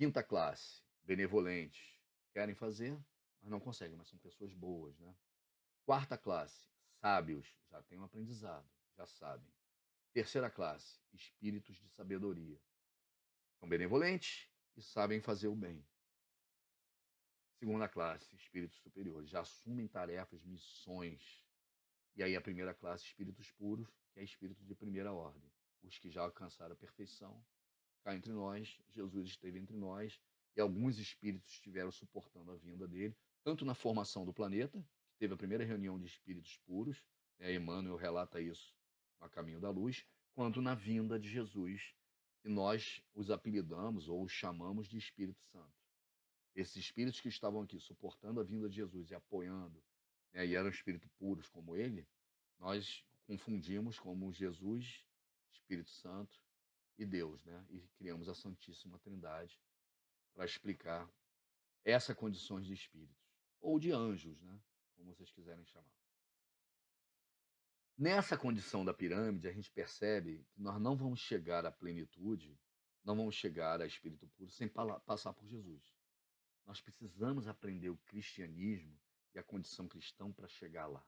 5ª classe, benevolentes, querem fazer, mas não conseguem, mas são pessoas boas, né? Quarta classe, sábios, já têm um aprendizado, já sabem. Terceira classe, espíritos de sabedoria. São benevolentes e sabem fazer o bem. Segunda classe, espíritos superiores, já assumem tarefas, missões. E aí a primeira classe, espíritos puros, que é espírito de primeira ordem. Os que já alcançaram a perfeição, cá entre nós, Jesus esteve entre nós, e alguns espíritos estiveram suportando a vinda dele, tanto na formação do planeta, que teve a primeira reunião de espíritos puros, né, Emmanuel relata isso no A Caminho da Luz, quanto na vinda de Jesus, que nós os apelidamos ou os chamamos de Espírito Santo. Esses espíritos que estavam aqui suportando a vinda de Jesus e apoiando, né, e eram espíritos puros como ele, nós confundimos como Jesus, Espírito Santo e Deus, né? E criamos a Santíssima Trindade para explicar essa condições de espíritos, ou de anjos, né? Como vocês quiserem chamar. Nessa condição da pirâmide, a gente percebe que nós não vamos chegar à plenitude, não vamos chegar a espírito puro sem passar por Jesus. Nós precisamos aprender o cristianismo e a condição cristã para chegar lá.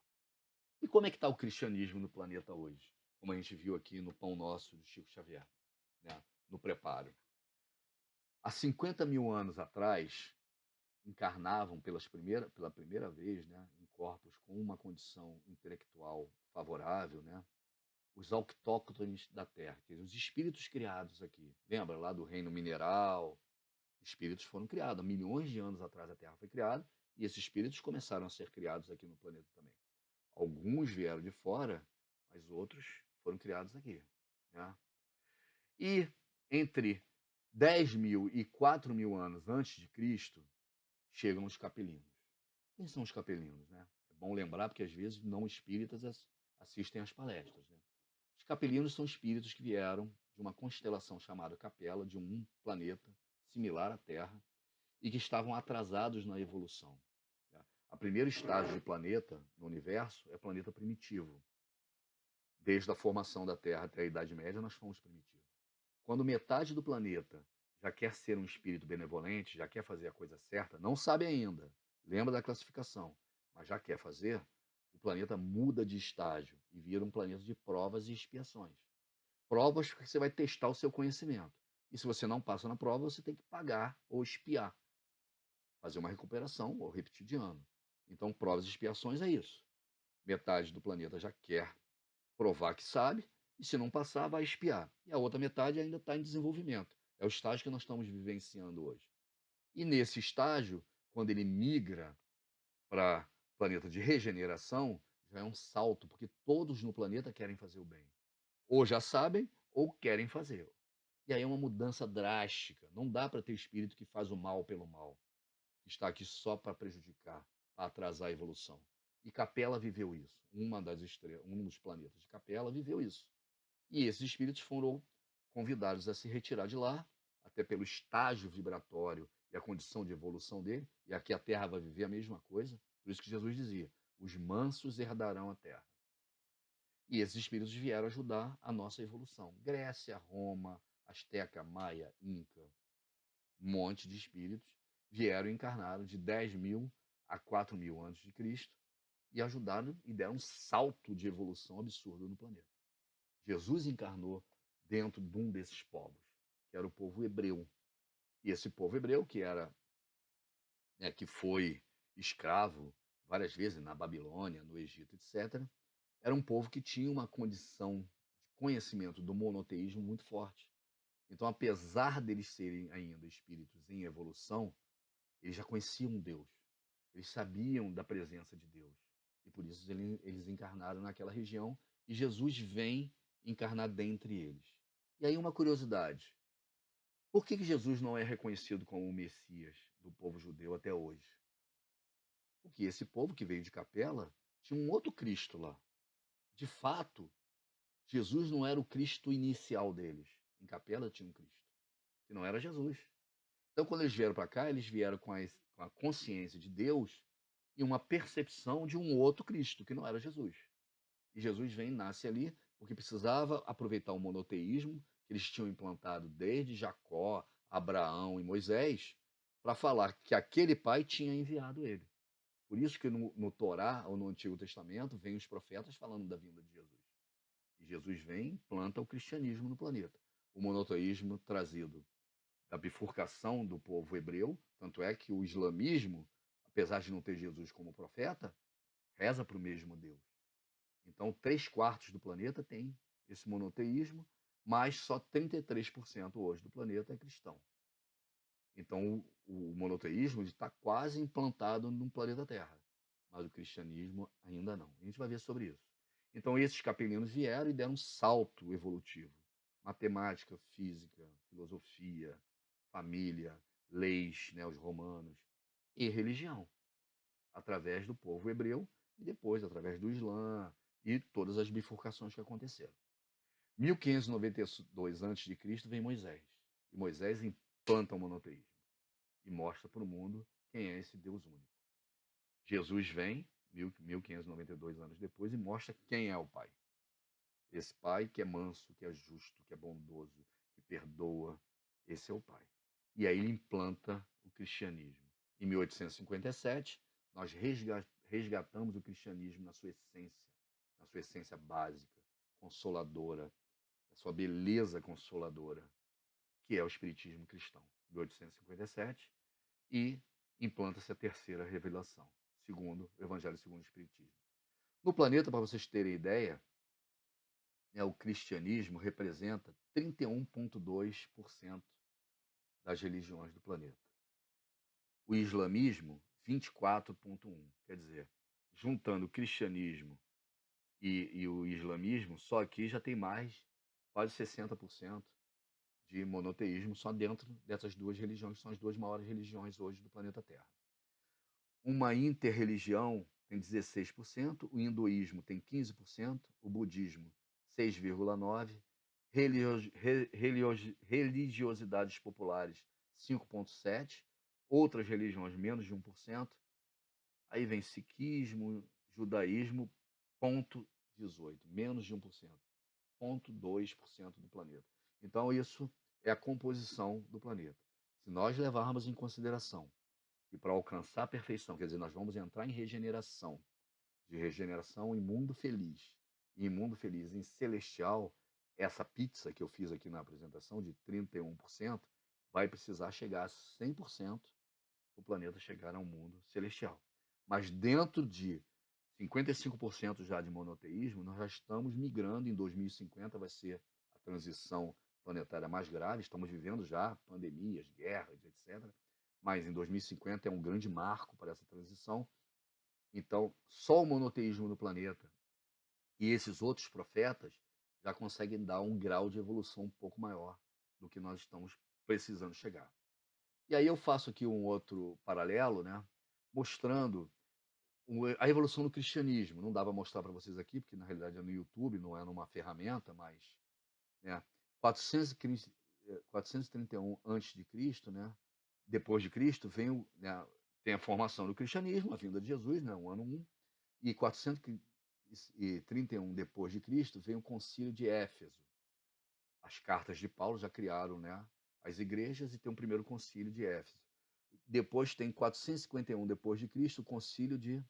E como é que está o cristianismo no planeta hoje? Como a gente viu aqui no Pão Nosso de Chico Xavier, né? No preparo. Há 50 mil anos atrás, encarnavam pela primeira vez, né, em corpos com uma condição intelectual favorável, né, os autóctones da Terra, quer dizer, os espíritos criados aqui. Lembra lá do reino mineral? Espíritos foram criados. Há milhões de anos atrás a Terra foi criada e esses espíritos começaram a ser criados aqui no planeta também. Alguns vieram de fora, mas outros foram criados aqui, né? E entre 10 mil e 4 mil anos antes de Cristo, chegam os capelinos. Quem são os capelinos, né? É bom lembrar, porque às vezes não espíritas assistem às palestras, né? Os capelinos são espíritos que vieram de uma constelação chamada Capela, de um planeta similar à Terra, e que estavam atrasados na evolução. A primeiro estágio de planeta no universo é planeta primitivo. Desde a formação da Terra até a Idade Média, nós fomos primitivos. Quando metade do planeta já quer ser um espírito benevolente, já quer fazer a coisa certa, não sabe ainda, lembra da classificação, mas já quer fazer, o planeta muda de estágio e vira um planeta de provas e expiações. Provas porque você vai testar o seu conhecimento. E se você não passa na prova, você tem que pagar ou expiar, fazer uma recuperação ou repetir de ano. Então, provas e expiações é isso. Metade do planeta já quer provar que sabe, e se não passar, vai expiar. E a outra metade ainda está em desenvolvimento. É o estágio que nós estamos vivenciando hoje. E nesse estágio, quando ele migra para planeta de regeneração, já é um salto, porque todos no planeta querem fazer o bem. Ou já sabem, ou querem fazer. E aí é uma mudança drástica. Não dá para ter espírito que faz o mal pelo mal, que está aqui só para prejudicar, para atrasar a evolução. E Capela viveu isso. Uma das estrelas, um dos planetas de Capela viveu isso. E esses espíritos foram convidados a se retirar de lá, até pelo estágio vibratório e a condição de evolução dele. E aqui a Terra vai viver a mesma coisa. Por isso que Jesus dizia: os mansos herdarão a Terra. E esses espíritos vieram ajudar a nossa evolução. Grécia, Roma, Azteca, Maia, Inca, um monte de espíritos vieram e encarnaram de 10 mil a 4 mil antes de Cristo e ajudaram e deram um salto de evolução absurdo no planeta. Jesus encarnou dentro de um desses povos, que era o povo hebreu. E esse povo hebreu, que era, né, que foi escravo várias vezes na Babilônia, no Egito, etc., era um povo que tinha uma condição de conhecimento do monoteísmo muito forte. Então, apesar deles serem ainda espíritos em evolução, eles já conheciam Deus. Eles sabiam da presença de Deus. E por isso eles encarnaram naquela região e Jesus vem encarnar dentre eles. E aí uma curiosidade. Por que Jesus não é reconhecido como o Messias do povo judeu até hoje? Porque esse povo que veio de Capela tinha um outro Cristo lá. De fato, Jesus não era o Cristo inicial deles. Em Capela tinha um Cristo, que não era Jesus. Então, quando eles vieram para cá, eles vieram com a consciência de Deus e uma percepção de um outro Cristo, que não era Jesus. E Jesus vem e nasce ali porque precisava aproveitar o monoteísmo que eles tinham implantado desde Jacó, Abraão e Moisés para falar que aquele pai tinha enviado ele. Por isso que no Torá, ou no Antigo Testamento, vem os profetas falando da vinda de Jesus. E Jesus vem, planta o cristianismo no planeta. O monoteísmo trazido da bifurcação do povo hebreu, tanto é que o islamismo, apesar de não ter Jesus como profeta, reza para o mesmo Deus. Então, 3/4 do planeta tem esse monoteísmo, mas só 33% hoje do planeta é cristão. Então, o monoteísmo está quase implantado no planeta Terra, mas o cristianismo ainda não. A gente vai ver sobre isso. Então, esses capelinos vieram e deram um salto evolutivo. Matemática, física, filosofia, família, leis, né, os romanos, e religião, através do povo hebreu e depois através do Islã e todas as bifurcações que aconteceram. 1592 a.C. vem Moisés, e Moisés implanta o monoteísmo e mostra para o mundo quem é esse Deus único. Jesus vem, 1592 anos depois, e mostra quem é o Pai. Esse Pai que é manso, que é justo, que é bondoso, que perdoa, esse é o Pai. E aí ele implanta o cristianismo. Em 1857, nós resgatamos o cristianismo na sua essência básica, consoladora, na sua beleza consoladora, que é o espiritismo cristão. 1857, e implanta-se a terceira revelação, segundo o Evangelho segundo o Espiritismo. No planeta, para vocês terem ideia, né, o cristianismo representa 31,2% das religiões do planeta. O islamismo, 24,1%. Quer dizer, juntando o cristianismo e o islamismo, só aqui já tem mais, quase 60% de monoteísmo só dentro dessas duas religiões, que são as duas maiores religiões hoje do planeta Terra. Uma interreligião tem 16%, o hinduísmo tem 15%, o budismo 6,9%, religiosidades populares 5,7%, outras religiões menos de 1%, aí vem sikhismo, judaísmo, 0,18%, menos de 1%, 0,2% do planeta. Então isso é a composição do planeta. Se nós levarmos em consideração que para alcançar a perfeição, quer dizer, nós vamos entrar em regeneração, de regeneração em mundo feliz, e em mundo feliz, em celestial, essa pizza que eu fiz aqui na apresentação de 31% vai precisar chegar a 100% o planeta chegar a um mundo celestial. Mas dentro de 55% já de monoteísmo, nós já estamos migrando. Em 2050 vai ser a transição planetária mais grave, estamos vivendo já pandemias, guerras, etc. Mas em 2050 é um grande marco para essa transição. Então, só o monoteísmo no planeta e esses outros profetas já conseguem dar um grau de evolução um pouco maior do que nós estamos precisando chegar. E aí eu faço aqui um outro paralelo, né, mostrando a evolução do cristianismo. Não dá para mostrar para vocês aqui, porque na realidade é no YouTube, não é numa ferramenta, mas, né, 431 antes de Cristo, né, depois de Cristo, vem né, tem a formação do cristianismo, a vinda de Jesus, né, o ano 1, e 431 depois de Cristo vem o Concílio de Éfeso. As cartas de Paulo já criaram, né, as igrejas, e tem o primeiro concílio de Éfeso. Depois tem 451 depois de Cristo, o concílio de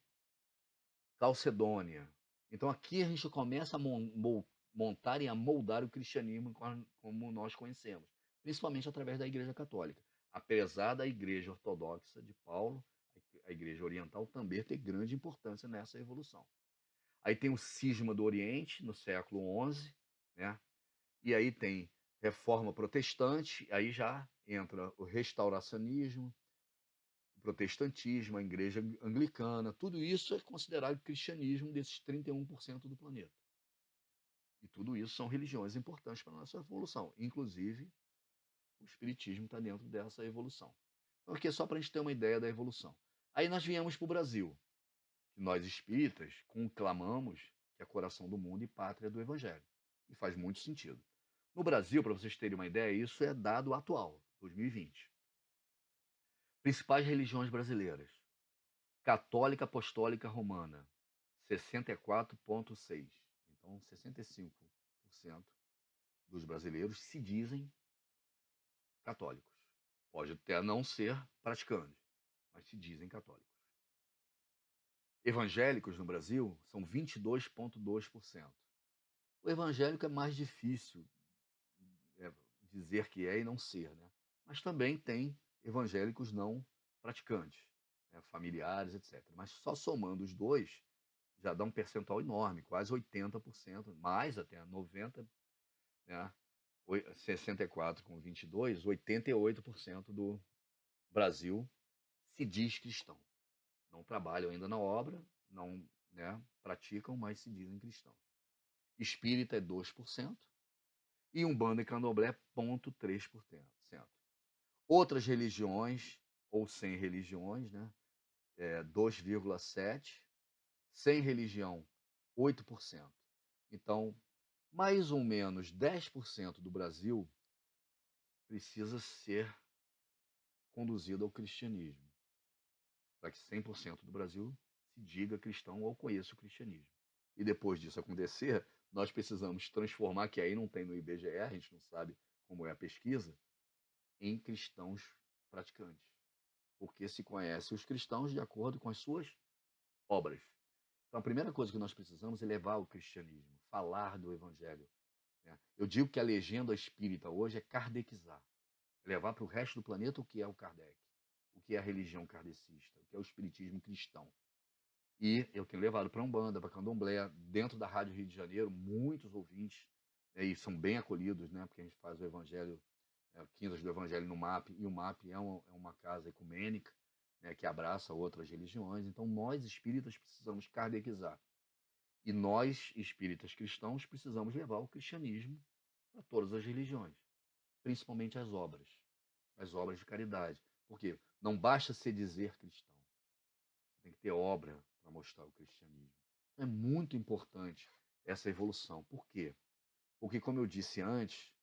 Calcedônia. Então aqui a gente começa a montar e a moldar o cristianismo como nós conhecemos, principalmente através da Igreja Católica. Apesar da Igreja Ortodoxa de Paulo, a Igreja Oriental também tem grande importância nessa evolução. Aí tem o cisma do Oriente, no século XI, né? E aí tem reforma protestante, aí já entra o restauracionismo, o protestantismo, a igreja anglicana, tudo isso é considerado cristianismo desses 31% do planeta. E tudo isso são religiões importantes para a nossa evolução. Inclusive, o espiritismo está dentro dessa evolução. Então, aqui é só para a gente ter uma ideia da evolução. Aí nós viemos para o Brasil, que nós espíritas conclamamos que é coração do mundo e pátria do Evangelho. E faz muito sentido. No Brasil, para vocês terem uma ideia, isso é dado atual, 2020. Principais religiões brasileiras: Católica Apostólica Romana, 64,6%. Então, 65% dos brasileiros se dizem católicos. Pode até não ser praticante, mas se dizem católicos. Evangélicos no Brasil são 22,2%. O evangélico é mais difícil é, dizer que é e não ser, né? Mas também tem evangélicos não praticantes, né? Familiares, etc. Mas só somando os dois, já dá um percentual enorme, quase 80%, mais até 90%, né? 64 com 22, 88% do Brasil se diz cristão. Não trabalham ainda na obra, não, né, praticam, mas se dizem cristãos. Espírita é 2% e Umbanda e Candomblé 0,3%. Outras religiões, ou sem religiões, né, 2,7%, sem religião, 8%. Então, mais ou menos 10% do Brasil precisa ser conduzido ao cristianismo, para que 100% do Brasil se diga cristão ou conheça o cristianismo. E depois disso acontecer, nós precisamos transformar, que aí não tem no IBGE, a gente não sabe como é a pesquisa, em cristãos praticantes. Porque se conhece os cristãos de acordo com as suas obras. Então, a primeira coisa que nós precisamos é levar o cristianismo, falar do evangelho, né? Eu digo que a legenda espírita hoje é kardecizar, é levar para o resto do planeta o que é o Kardec, o que é a religião kardecista, o que é o espiritismo cristão. E eu tenho levado para Umbanda, para Candomblé, dentro da Rádio Rio de Janeiro, muitos ouvintes, né, e são bem acolhidos, né, porque a gente faz o Evangelho, Quintas do Evangelho no MAP, e o MAP é uma casa ecumênica, né, que abraça outras religiões. Então, nós espíritas precisamos kardecizar. E nós, espíritas cristãos, precisamos levar o cristianismo para todas as religiões, principalmente as obras de caridade. Porque não basta se dizer cristão, você tem que ter obra para mostrar o cristianismo. Então, é muito importante essa evolução. Por quê? Porque, como eu disse antes,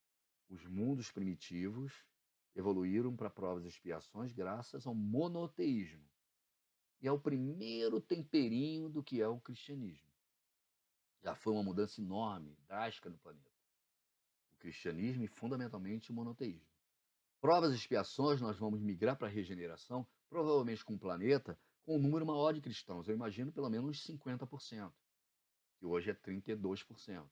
os mundos primitivos evoluíram para provas e expiações graças ao monoteísmo. E é o primeiro temperinho do que é o cristianismo. Já foi uma mudança enorme, drástica no planeta. O cristianismo e, fundamentalmente, o monoteísmo. Provas e expiações, nós vamos migrar para a regeneração, provavelmente com um planeta com um número maior de cristãos. Eu imagino pelo menos 50%, que hoje é 32%.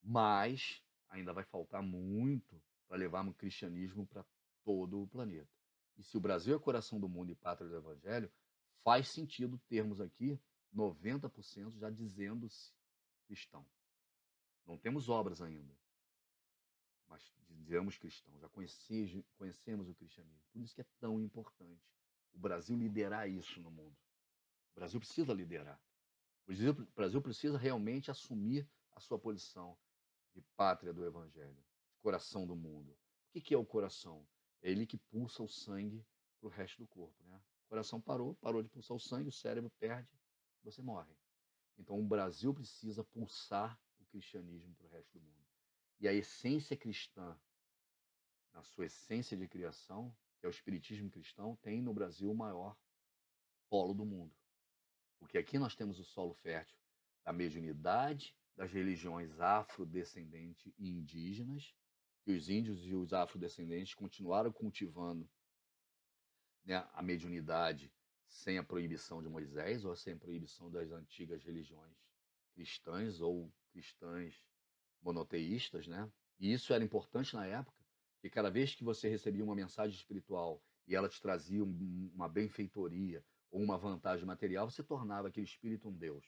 Mas ainda vai faltar muito para levar o cristianismo para todo o planeta. E se o Brasil é coração do mundo e pátria do evangelho, faz sentido termos aqui 90% já dizendo-se cristão. Não temos obras ainda, mas dizemos cristão, já conhecemos o cristianismo. Por isso que é tão importante o Brasil liderar isso no mundo. O Brasil precisa liderar. O Brasil precisa realmente assumir a sua posição de pátria do evangelho, de coração do mundo. O que é o coração? É ele que pulsa o sangue para o resto do corpo, né? O coração parou de pulsar o sangue, o cérebro perde, você morre. Então o Brasil precisa pulsar o cristianismo para o resto do mundo. E a essência cristã, na sua essência de criação, que é o espiritismo cristão, tem no Brasil o maior polo do mundo. Porque aqui nós temos o solo fértil da mediunidade, das religiões afrodescendentes e indígenas, que os índios e os afrodescendentes continuaram cultivando, né, a mediunidade sem a proibição de Moisés ou sem a proibição das antigas religiões cristãs ou cristãs monoteístas, né? E isso era importante na época, porque cada vez que você recebia uma mensagem espiritual e ela te trazia uma benfeitoria ou uma vantagem material, você tornava aquele espírito um deus.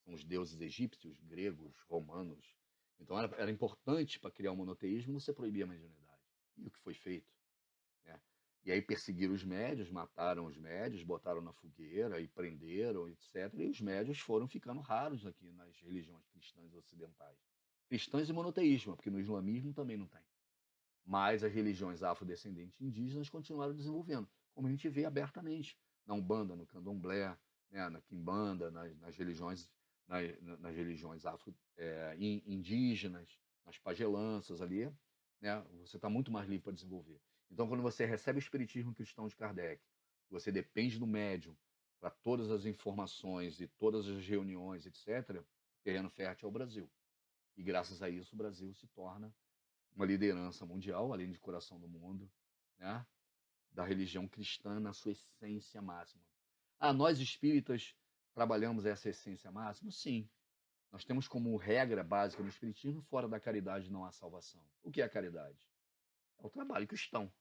São os deuses egípcios, gregos, romanos. Então era importante para criar o monoteísmo você proibir a mediunidade. E o que foi feito? Né? E aí perseguiram os médios, mataram os médios, botaram na fogueira e prenderam, etc. E os médios foram ficando raros aqui nas religiões cristãs ocidentais. Cristãs e monoteísmo, porque no islamismo também não tem. Mas as religiões afrodescendentes indígenas continuaram desenvolvendo, como a gente vê abertamente na Umbanda, no Candomblé, né, na Quimbanda, nas religiões indígenas, nas pagelanças ali, né, você está muito mais livre para desenvolver. Então, quando você recebe o espiritismo cristão de Kardec, você depende do médium para todas as informações e todas as reuniões, etc., terreno fértil é o Brasil. E graças a isso o Brasil se torna uma liderança mundial, além de coração do mundo, né? da religião cristã na sua essência máxima. Ah, nós espíritas trabalhamos essa essência máxima? Sim. Nós temos como regra básica no espiritismo: fora da caridade não há salvação. O que é a caridade? É o trabalho cristão,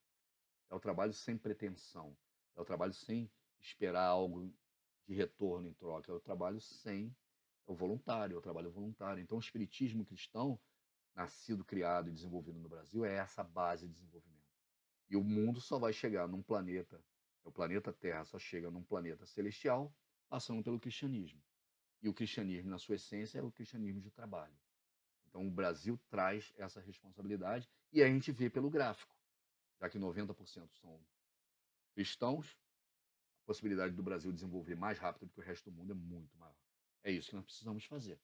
é o trabalho sem pretensão, é o trabalho sem esperar algo de retorno em troca, é o trabalho sem é o voluntário, é o trabalho voluntário. Então, o espiritismo cristão, nascido, criado e desenvolvido no Brasil, é essa base de desenvolvimento. E o mundo só vai chegar num planeta, o planeta Terra só chega num planeta celestial passando pelo cristianismo. E o cristianismo, na sua essência, é o cristianismo de trabalho. Então, o Brasil traz essa responsabilidade e a gente vê pelo gráfico, já que 90% são cristãos, a possibilidade do Brasil desenvolver mais rápido do que o resto do mundo é muito maior. É isso que nós precisamos fazer.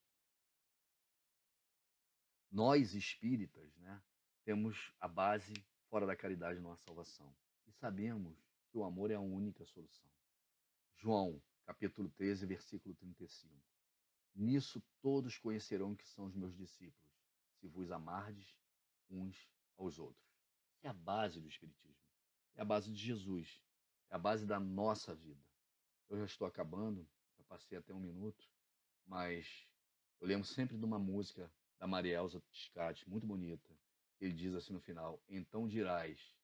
Nós espíritas, né, temos a base: fora da caridade não há salvação. E sabemos que o amor é a única solução. João, capítulo 13, versículo 35. Nisso todos conhecerão que são os meus discípulos, se vos amardes uns aos outros. É a base do Espiritismo. É a base de Jesus. É a base da nossa vida. Eu já estou acabando, já passei até um minuto, mas eu lembro sempre de uma música da Maria Elza Tiscati, muito bonita. Ele diz assim no final: então dirás,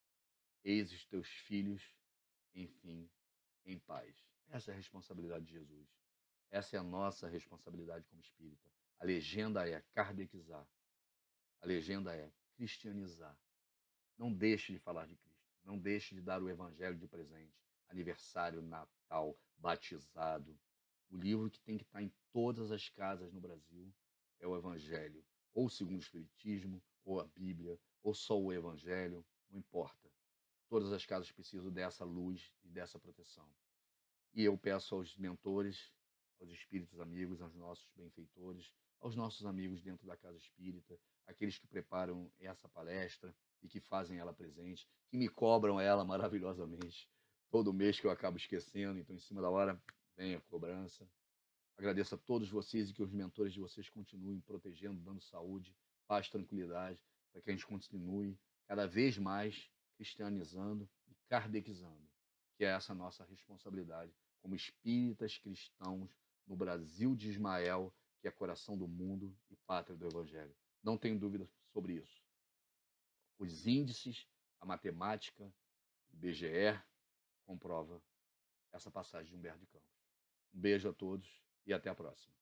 eis os teus filhos, enfim, em paz. Essa é a responsabilidade de Jesus. Essa é a nossa responsabilidade como espírita. A legenda é kardecizar. A legenda é cristianizar. Não deixe de falar de Cristo. Não deixe de dar o evangelho de presente. Aniversário, Natal, batizado. O livro que tem que estar em todas as casas no Brasil é o Evangelho. Ou segundo o Espiritismo, ou a Bíblia, ou só o Evangelho. Não importa. Todas as casas precisam dessa luz e dessa proteção. E eu peço aos mentores, aos espíritos amigos, aos nossos benfeitores, aos nossos amigos dentro da Casa Espírita, aqueles que preparam essa palestra e que fazem ela presente, que me cobram ela maravilhosamente todo mês, que eu acabo esquecendo, então em cima da hora vem a cobrança. Agradeço a todos vocês e que os mentores de vocês continuem protegendo, dando saúde, paz, tranquilidade, para que a gente continue cada vez mais cristianizando e kardecizando, que é essa nossa responsabilidade como espíritas cristãos no Brasil de Ismael, que é coração do mundo e pátria do Evangelho. Não tenho dúvida sobre isso. Os índices, a matemática, o IBGE comprova essa passagem de Humberto de Campos. Um beijo a todos e até a próxima.